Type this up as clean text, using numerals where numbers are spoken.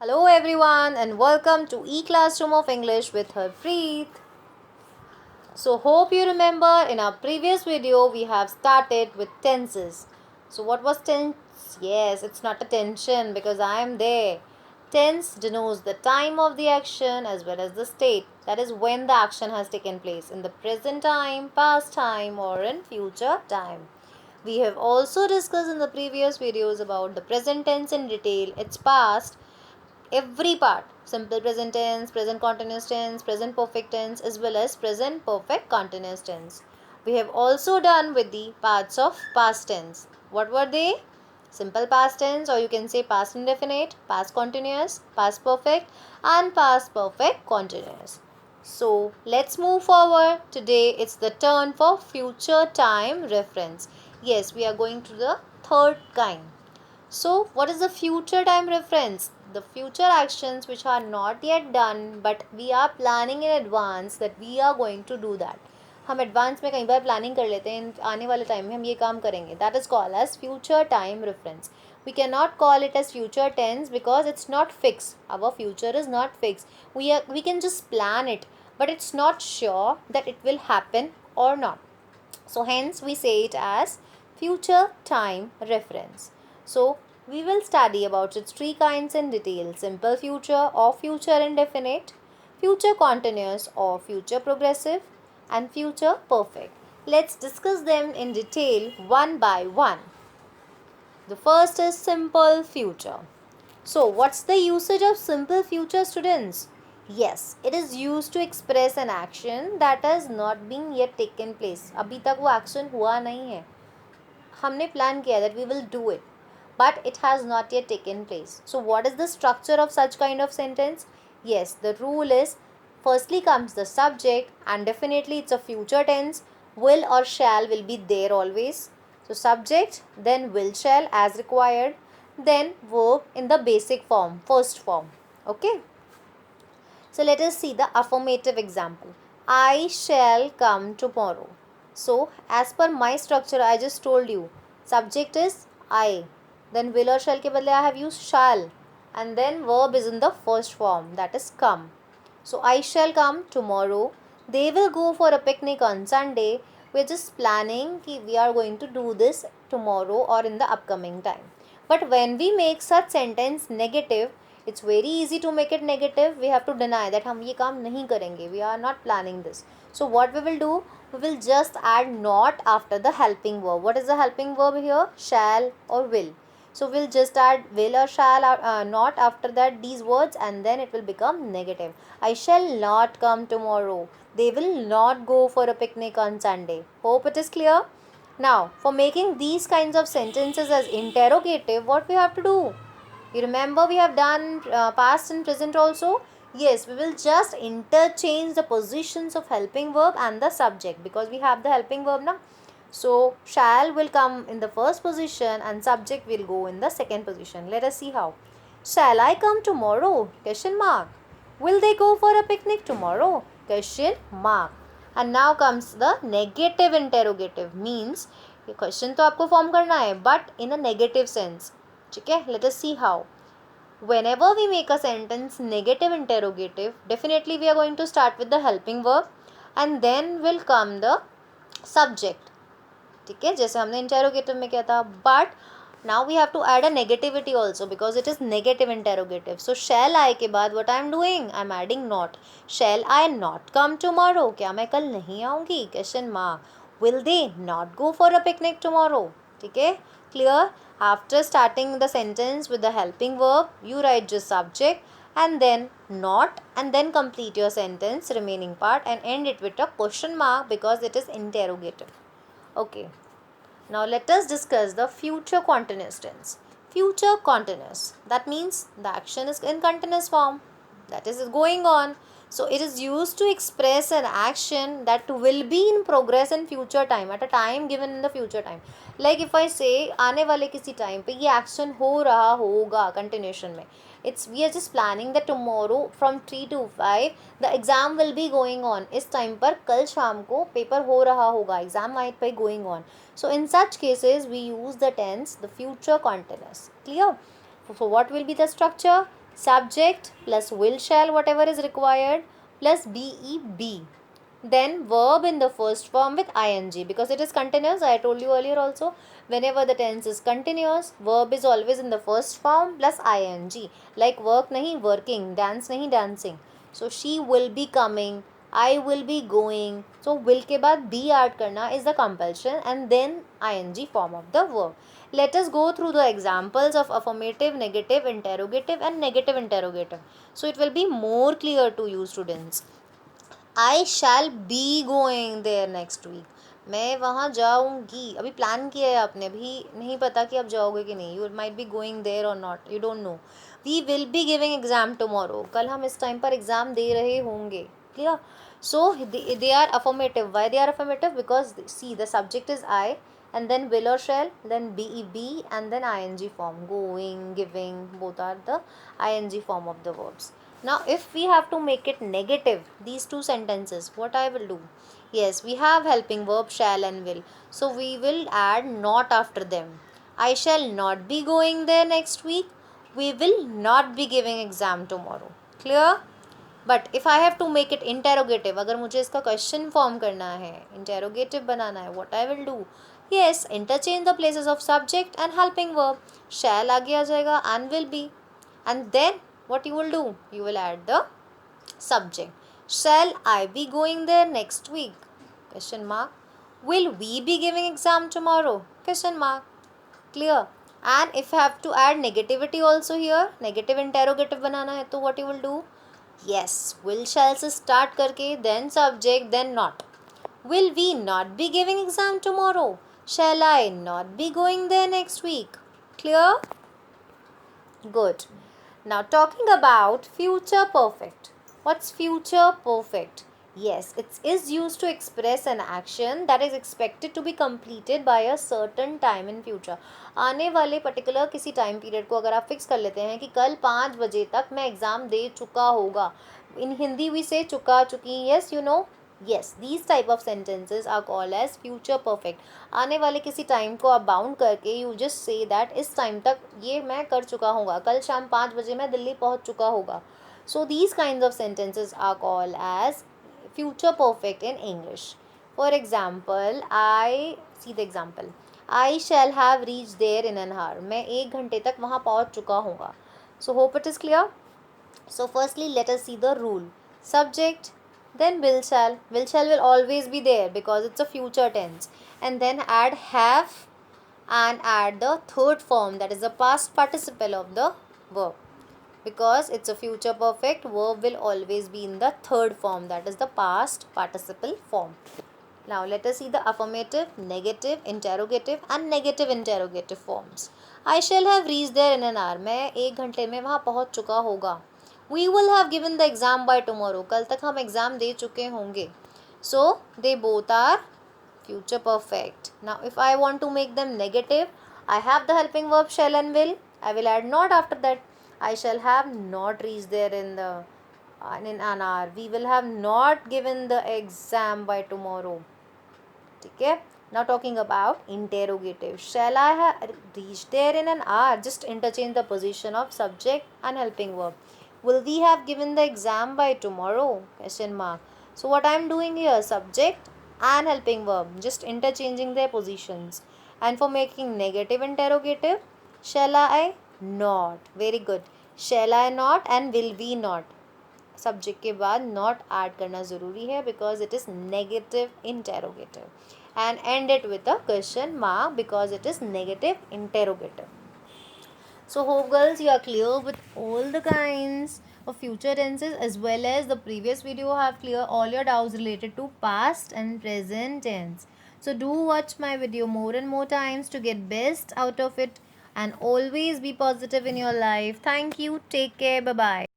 Hello everyone and welcome to E-Classroom of English with Harpreet. So hope you remember in our previous video we have started with tenses. So what was tense? Yes, it's not a tension because I am there. Tense denotes the time of the action as well as the state. That is when the action has taken place in the present time, past time or in future time. We have also discussed in the previous videos about the present tense in detail, its past, every part, simple present tense, present continuous tense, present perfect tense as well as present perfect continuous tense. We have also done with the parts of past tense. What were they? Simple past tense, or you can say past indefinite, past continuous, past perfect and past perfect continuous. So let's move forward. Today it's the turn for future time reference. Yes, we are going to the third kind. So, what is the future time reference? The future actions which are not yet done but we are planning in advance that we are going to do that. हम advance में कई बार planning कर लेते हैं आने वाले time में हम ये काम करेंगे. That is called as future time reference. We cannot call it as future tense because it's not fixed. Our future is not fixed. We can just plan it, but it's not sure that it will happen or not. So hence we say it as future time reference. So we will study about its three kinds in detail: simple future or future indefinite, future continuous or future progressive, and future perfect. Let's discuss them in detail one by one. The first is simple future. So, what's the usage of simple future, students? Yes, it is used to express an action that has not been yet taken place. अभी तक वो action हुआ नहीं है. हमने plan किया that we will do it, but it has not yet taken place. So, what is the structure of such kind of sentence? Yes, the rule is firstly comes the subject, and definitely it's a future tense. Will or shall will be there always. So, subject, then will shall as required, then verb in the basic form, first form. Okay. So let us see the affirmative example. I shall come tomorrow. So as per my structure, I just told you, subject is I. Then will or shall ke badle I have used shall. And then verb is in the first form, that is come. So I shall come tomorrow. They will go for a picnic on Sunday. We're just planning ki we are going to do this tomorrow or in the upcoming time. But when we make such sentence negative, it's very easy to make it negative. We have to deny that हम ये काम नहीं करेंगे. We are not planning this. So what we will do? We will just add not after the helping verb. What is the helping verb here? Shall or will. So we'll just add will or shall not after that these words, and then it will become negative. I shall not come tomorrow. They will not go for a picnic on Sunday. Hope it is clear. Now, for making these kinds of sentences as interrogative, what we have to do? You remember we have done past and present also? Yes, we will just interchange the positions of helping verb and the subject because we have the helping verb now. So, shall will come in the first position and subject will go in the second position. Let us see how. Shall I come tomorrow? Question mark. Will they go for a picnic tomorrow? Question mark. And now comes the negative interrogative, means ये question तो आपको form करना है but in a negative sense. ठीक है, let us see how. Whenever we make a sentence negative interrogative, definitely we are going to start with the helping verb and then will come the subject. ठीक है, जैसे हमने interrogative में किया था. But now we have to add a negativity also because it is negative interrogative. So shall I के बाद what I am doing? I am adding not. Shall I not come tomorrow? क्या मैं कल नहीं आऊँगी? Question mark. Will they not go for a picnic tomorrow? ठीक है, clear? After starting the sentence with the helping verb, you write just subject and then not and then complete your sentence remaining part and end it with a question mark because it is interrogative. Okay. Now let us discuss the future continuous tense. Future continuous. That means the action is in continuous form. That is going on. So it is used to express an action that will be in progress in future time, at a time given in the future time. Like if I say आने वाले किसी time पे ये action हो रहा होगा continuation में. It's we are just planning that tomorrow from 3 to 5 the exam will be going on. इस time पर कल शाम को paper हो रहा होगा. Exam might be going on. So in such cases we use the tense the future continuous. Clear? So what will be the structure? subject plus will shall whatever is required plus BEB. Then verb in the first form with ing because it is continuous. I told you earlier also, whenever the tense is continuous, verb is always in the first form plus ing. Like work nahi working, dance nahi dancing. So she will be coming, I will be going. So will के बाद be add करना is the compulsion and then ing form of the verb. Let us go through the examples of affirmative, negative, interrogative and negative interrogative. So it will be more clear to you students. I shall be going there next week. मैं वहाँ जाऊँगी. अभी plan किया है आपने, अभी नहीं पता कि आप जाओगे कि नहीं. You might be going there or not. You don't know. We will be giving exam tomorrow. कल हम इस टाइम पर एग्ज़ाम दे रहे होंगे. Clear? So they are affirmative. Why they are affirmative? Because see, the subject is I, and then will or shall, then be, and then ing form. Going, giving, both are the ing form of the verbs. Now if we have to make it negative, these two sentences, what I will do? Yes, we have helping verb shall and will. So we will add not after them. I shall not be going there next week. We will not be giving exam tomorrow. Clear? But if I have to make it interrogative, अगर मुझे इसका question form करना है, interrogative बनाना है, what I will do? Yes, interchange the places of subject and helping verb. Shall आगे आ जाएगा and will be, and then what you will do? You will add the subject. Shall I be going there next week? Question mark. Will we be giving exam tomorrow? Question mark. Clear? And if I have to add negativity also here, negative interrogative banana hai, तो what you will do? Yes, will shall से start करके then subject then not. Will we not be giving exam tomorrow? Shall I not be going there next week? Clear? Good. Now talking about future perfect. What's future perfect? Yes, it is used to express an action that is expected to be completed by a certain time in future. आने वाले particular किसी time period को अगर आप fix कर लेते हैं कि कल 5 बजे तक मैं एग्ज़ाम दे चुका होगा. इन हिंदी वी से चुका चुकी. yes you know. yes, these type of sentences are called as future perfect. आने वाले किसी टाइम को आप बाउंड करके यू जस्ट से दैट इस टाइम तक ये मैं कर चुका हूँगा, कल शाम 5 बजे मैं दिल्ली पहुँच चुका होगा. So these kinds of sentences are called as future perfect in English. For example, I see the example. I shall have reached there in an hour. मैं 1 घंटे तक वहाँ पहुँच चुका हूँगा. So hope it is clear. So firstly, let us see the rule. Subject, then will shall. Will shall will always be there because it's a future tense. And then add have and add the third form, that is the past participle of the verb. Because it's a future perfect, verb will always be in the third form, that is the past participle form. Now let us see the affirmative, negative, interrogative and negative interrogative forms. I shall have reached there in an hour. मैं 1 घंटे में वहाँ पहुँच चुका होगा. We will have given the exam by tomorrow. कल तक हम एग्ज़ाम दे चुके होंगे. So they both are future perfect. Now if I want to make them negative, I have the helping verb shall and will. I will add not after that. I shall have not reached there in an hour. We will have not given the exam by tomorrow. ठीक है. Now talking about interrogative. Shall I have reached there in an hour? Just interchange the position of subject and helping verb. Will we have given the exam by tomorrow? Question mark. So what I am doing here, subject and helping verb, just interchanging their positions. And for making negative interrogative, shall I not? Very good. Shall I not and will we not? Subject के बाद not add करना ज़रूरी है because it is negative interrogative. And and it with a question mark because it is negative interrogative. So hope girls you are clear with all the kinds of future tenses as well as the previous video have clear all your doubts related to past and present tense. So do watch my video more and more times to get best out of it and always be positive in your life. Thank you. Take care. Bye bye.